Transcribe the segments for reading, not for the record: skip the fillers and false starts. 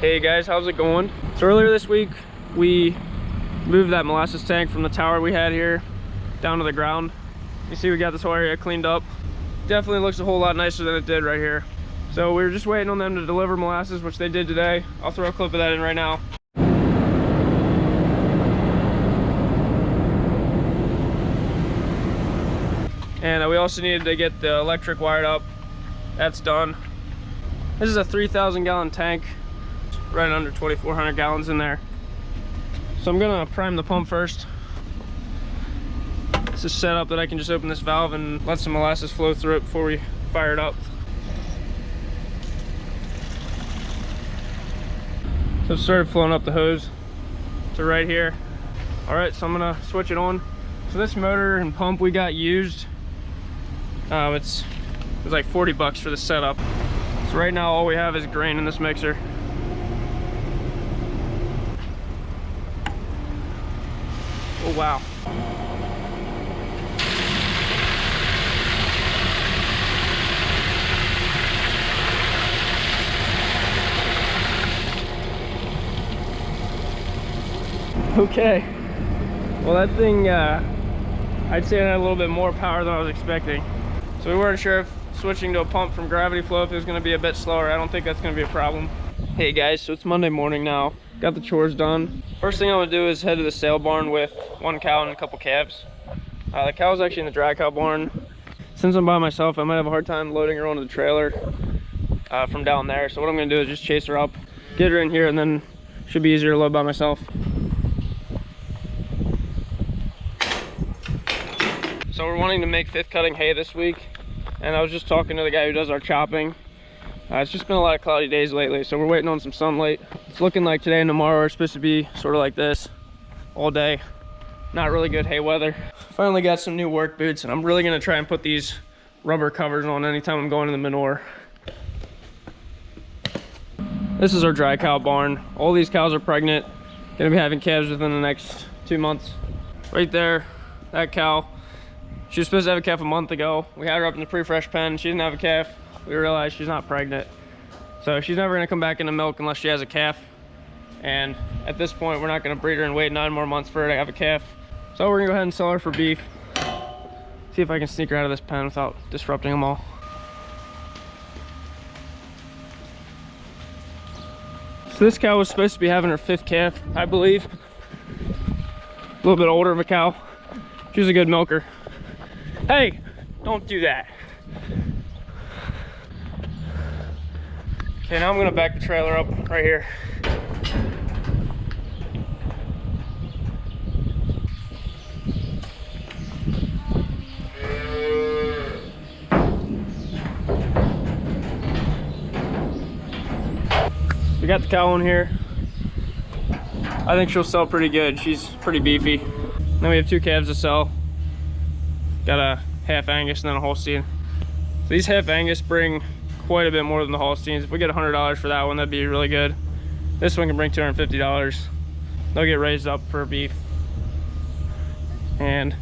Hey guys, how's it going? So earlier this week, we moved that molasses tank from the tower we had here down to the ground. You see we got this whole area cleaned up. Definitely looks a whole lot nicer than it did right here. So we were just waiting on them to deliver molasses, which they did today. I'll throw a clip of that in right now. And we also needed to get the electric wired up. That's done. This is a 3,000 gallon tank, right under 2,400 gallons in there. So I'm gonna prime the pump first. It's just set up that I can just open this valve and let some molasses flow through it before we fire it up. So it started flowing up the hose to right here. All right, so I'm gonna switch it on. So this motor and pump we got used, it was like 40 bucks for the setup. So right now all we have is grain in this mixer. Oh wow. Okay, well that thing, I'd say it had a little bit more power than I was expecting. So we weren't sure if switching to a pump from gravity flow, if it was going to be a bit slower. I don't think that's going to be a problem. Hey guys, so it's Monday morning now. Got the chores done. First thing I'm going to do is head to the sale barn with one cow and a couple calves. The cow's actually in the dry cow barn. Since I'm by myself, I might have a hard time loading her onto the trailer from down there. So what I'm going to do is just chase her up, get her in here, and then should be easier to load by myself. So we're wanting to make fifth cutting hay this week, and I was just talking to the guy who does our chopping. It's just been a lot of cloudy days lately, so we're waiting on some sunlight. It's looking like today and tomorrow are supposed to be sort of like this all day. Not really good hay weather. Finally got some new work boots, and I'm really gonna try and put these rubber covers on anytime I'm going to the manure. This is our dry cow barn. All these cows are pregnant, gonna be having calves within the next 2 months. Right there, that cow. She was supposed to have a calf a month ago. We had her up in the pre-fresh pen. She didn't have a calf. We realized she's not pregnant. So she's never gonna come back into milk unless she has a calf. And at this point, we're not gonna breed her and wait 9 more months for her to have a calf. So we're gonna go ahead and sell her for beef. See if I can sneak her out of this pen without disrupting them all. So this cow was supposed to be having her 5th calf, I believe. A little bit older of a cow. She was a good milker. Hey, don't do that. Okay, now I'm gonna back the trailer up right here. We got the cow in here. I think she'll sell pretty good. She's pretty beefy. Then we have 2 calves to sell. Got a half Angus and then a Holstein. So these half Angus bring quite a bit more than the Holsteins. If we get $100 for that one, that'd be really good. This one can bring $250. They'll get raised up for beef. And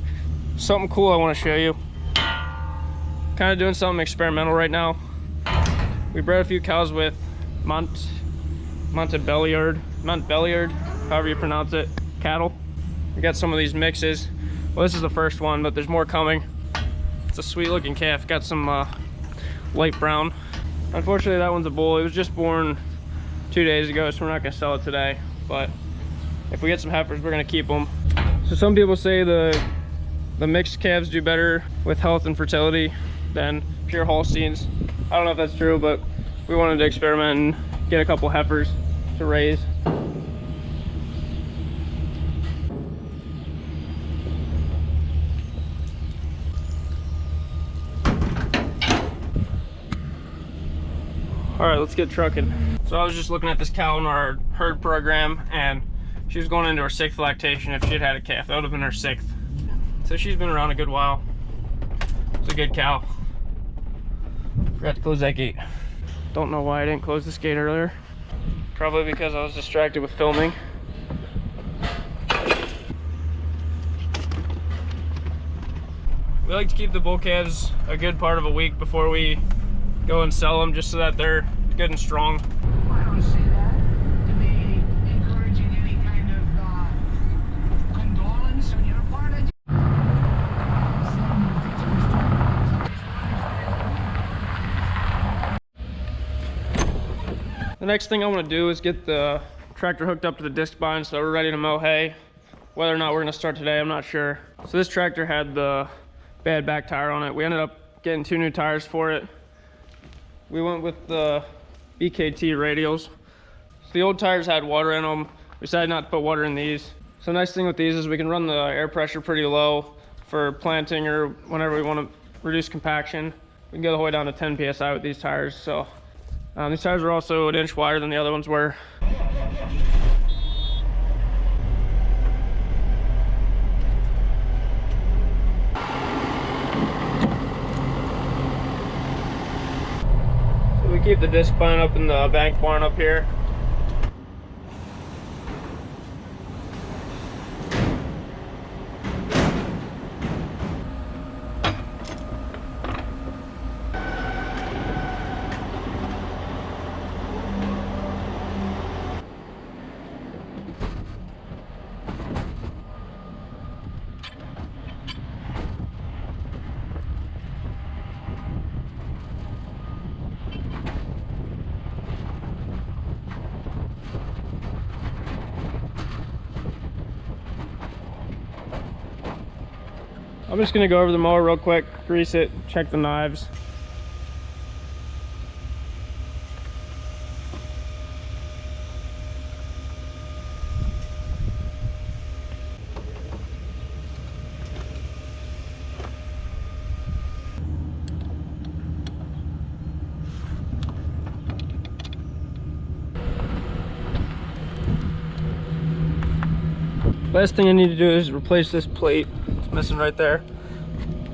something cool I want to show you. Kind of doing something experimental right now. We bred a few cows with Montbéliard, however you pronounce it, cattle. We got some of these mixes. Well, this is the first one, but there's more coming. It's a sweet looking calf. Got some light brown. Unfortunately, that one's a bull. It was just born 2 days ago, so we're not gonna sell it today. But if we get some heifers, we're gonna keep them. So some people say the mixed calves do better with health and fertility than pure Holsteins. I don't know if that's true, but we wanted to experiment and get a couple heifers to raise. All right, let's get trucking. So I was just looking at this cow in our herd program, and she was going into her 6th lactation. If she had had a calf, that would have been her 6th. So she's been around a good while. It's a good cow. Forgot to close that gate. Don't know why I didn't close this gate earlier. Probably because I was distracted with filming. We like to keep the bull calves a good part of a week before we go and sell them, just so that they're good and strong. I don't see that. next thing I want to do is get the tractor hooked up to the disc bind so we're ready to mow hay. Whether or not we're going to start today, I'm not sure. So this tractor had the bad back tire on it. We ended up getting 2 new tires for it. We went with the BKT radials. So the old tires had water in them. We decided not to put water in these. So the nice thing with these is we can run the air pressure pretty low for planting or whenever we want to reduce compaction. We can go the whole way down to 10 PSI with these tires. So these tires are also an inch wider than the other ones were. So we keep the disc bind up in the bank barn up here. I'm just gonna go over the mower real quick, grease it, check the knives. Last thing I need to do is replace this plate. It's missing right there.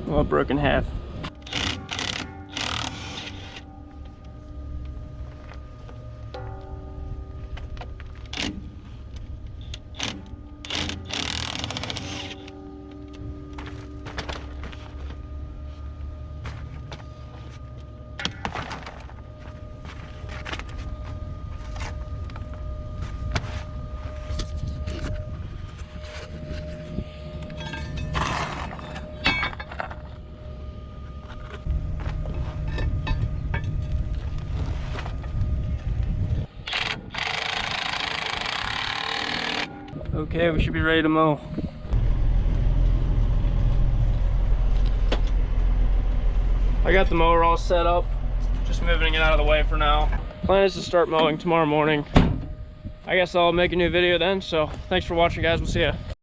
Well, broken half. Okay, we should be ready to mow. I got the mower all set up, just moving it out of the way for now. Plan is to start mowing tomorrow morning. I guess I'll make a new video then, so thanks for watching guys, we'll see ya.